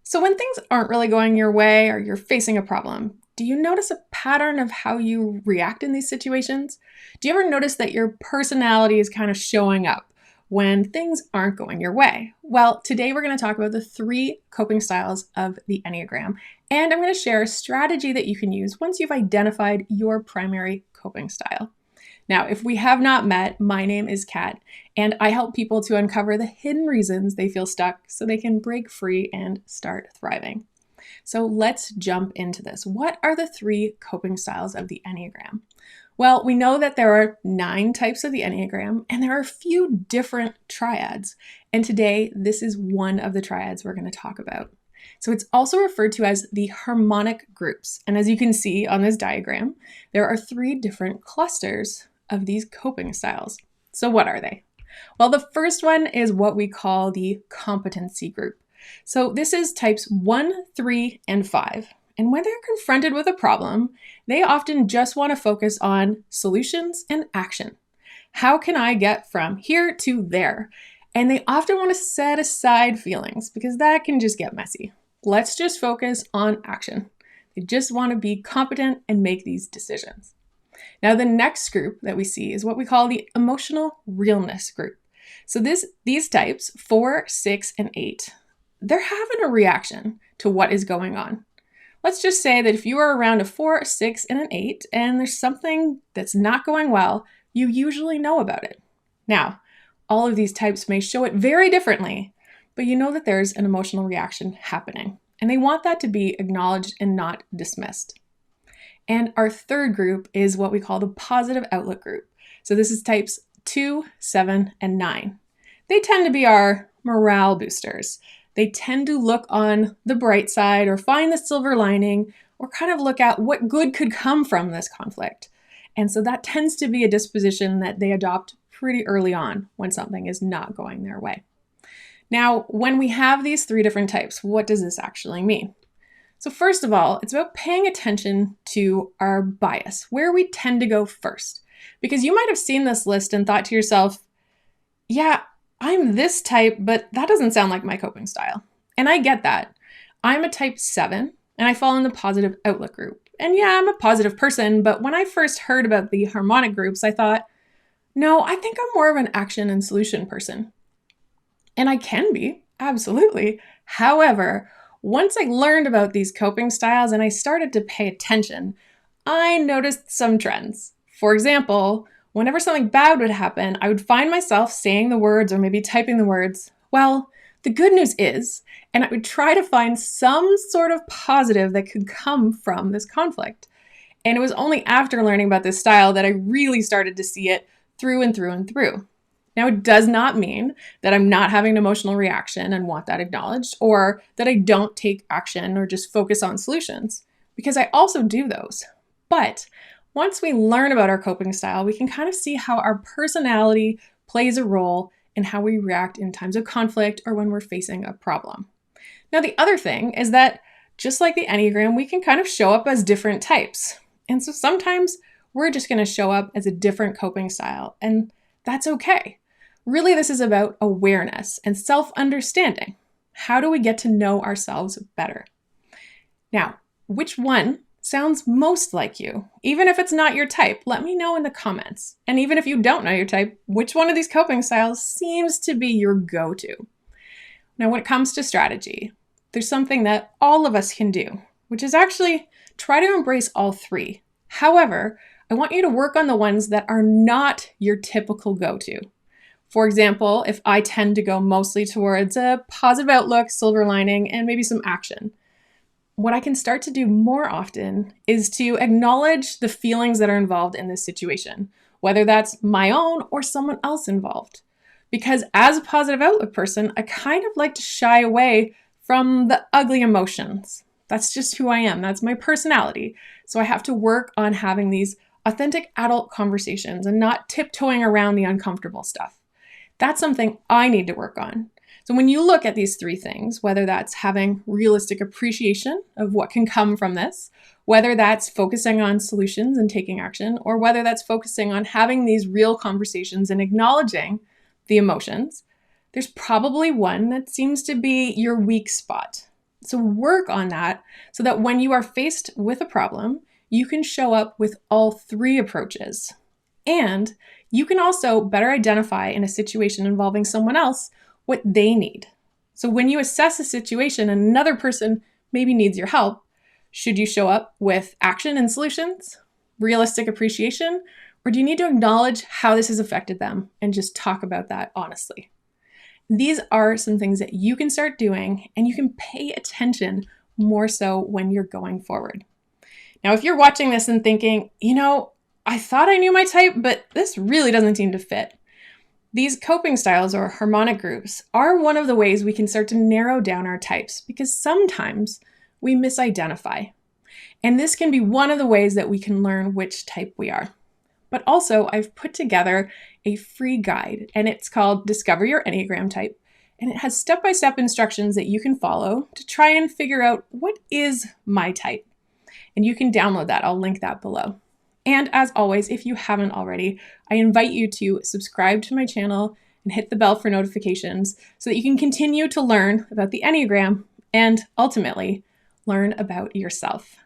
So when things aren't really going your way or you're facing a problem, do you notice a pattern of how you react in these situations? Do you ever notice that your personality is kind of showing up when things aren't going your way? Well, today we're going to talk about the 3 coping styles of the Enneagram, and I'm going to share a strategy that you can use once you've identified your primary coping style. Now, if we have not met, my name is Kat, and I help people to uncover the hidden reasons they feel stuck so they can break free and start thriving. So let's jump into this. What are the 3 coping styles of the Enneagram? Well, we know that there are 9 types of the Enneagram, and there are a few different triads. And today, this is one of the triads we're going to talk about. So it's also referred to as the harmonic groups. And as you can see on this diagram, there are 3 different clusters of these coping styles. So what are they? Well, the first one is what we call the competency group. So this is types 1, 3, and 5. And when they're confronted with a problem, they often just want to focus on solutions and action. How can I get from here to there? And they often want to set aside feelings because that can just get messy. Let's just focus on action. They just want to be competent and make these decisions. Now, the next group that we see is what we call the emotional realness group. So these types, 4, 6, and 8, they're having a reaction to what is going on. Let's just say that if you are around a 4, a 6, and an 8, and there's something that's not going well, you usually know about it. Now, all of these types may show it very differently, but you know that there's an emotional reaction happening, and they want that to be acknowledged and not dismissed. And our third group is what we call the positive outlook group. So this is types 2, 7, and 9. They tend to be our morale boosters. They tend to look on the bright side or find the silver lining or kind of look at what good could come from this conflict. And so that tends to be a disposition that they adopt pretty early on when something is not going their way. Now, when we have these 3 different types, what does this actually mean? So first of all, it's about paying attention to our bias, where we tend to go first. Because you might have seen this list and thought to yourself, yeah, I'm this type, but that doesn't sound like my coping style. And I get that. I'm a type 7, and I fall in the positive outlook group. And yeah, I'm a positive person, but when I first heard about the harmonic groups, I thought, no, I think I'm more of an action and solution person. And I can be, absolutely. However, once I learned about these coping styles and I started to pay attention, I noticed some trends. For example, whenever something bad would happen, I would find myself saying the words or maybe typing the words, well, the good news is, and I would try to find some sort of positive that could come from this conflict. And it was only after learning about this style that I really started to see it through and through and through. Now, it does not mean that I'm not having an emotional reaction and want that acknowledged, or that I don't take action or just focus on solutions, because I also do those. But once we learn about our coping style, we can kind of see how our personality plays a role in how we react in times of conflict or when we're facing a problem. Now, the other thing is that just like the Enneagram, we can kind of show up as different types. And so sometimes we're just going to show up as a different coping style, and that's okay. Really, this is about awareness and self-understanding. How do we get to know ourselves better? Now, which one sounds most like you? Even if it's not your type, let me know in the comments. And even if you don't know your type, which one of these coping styles seems to be your go-to? Now, when it comes to strategy, there's something that all of us can do, which is actually try to embrace all 3. However, I want you to work on the ones that are not your typical go-to. For example, if I tend to go mostly towards a positive outlook, silver lining, and maybe some action, what I can start to do more often is to acknowledge the feelings that are involved in this situation, whether that's my own or someone else involved. Because as a positive outlook person, I kind of like to shy away from the ugly emotions. That's just who I am. That's my personality. So I have to work on having these authentic adult conversations and not tiptoeing around the uncomfortable stuff. That's something I need to work on. So when you look at these 3 things, whether that's having realistic appreciation of what can come from this, whether that's focusing on solutions and taking action, or whether that's focusing on having these real conversations and acknowledging the emotions, there's probably one that seems to be your weak spot. So work on that so that when you are faced with a problem, you can show up with all three approaches. And you can also better identify in a situation involving someone else what they need. So when you assess a situation and another person maybe needs your help, should you show up with action and solutions, realistic appreciation, or do you need to acknowledge how this has affected them and just talk about that honestly? These are some things that you can start doing, and you can pay attention more so when you're going forward. Now, if you're watching this and thinking, I thought I knew my type, but this really doesn't seem to fit. These coping styles or harmonic groups are one of the ways we can start to narrow down our types, because sometimes we misidentify. And this can be one of the ways that we can learn which type we are. But also, I've put together a free guide, and it's called Discover Your Enneagram Type. And it has step-by-step instructions that you can follow to try and figure out what is my type. And you can download that. I'll link that below. And as always, if you haven't already, I invite you to subscribe to my channel and hit the bell for notifications so that you can continue to learn about the Enneagram and ultimately learn about yourself.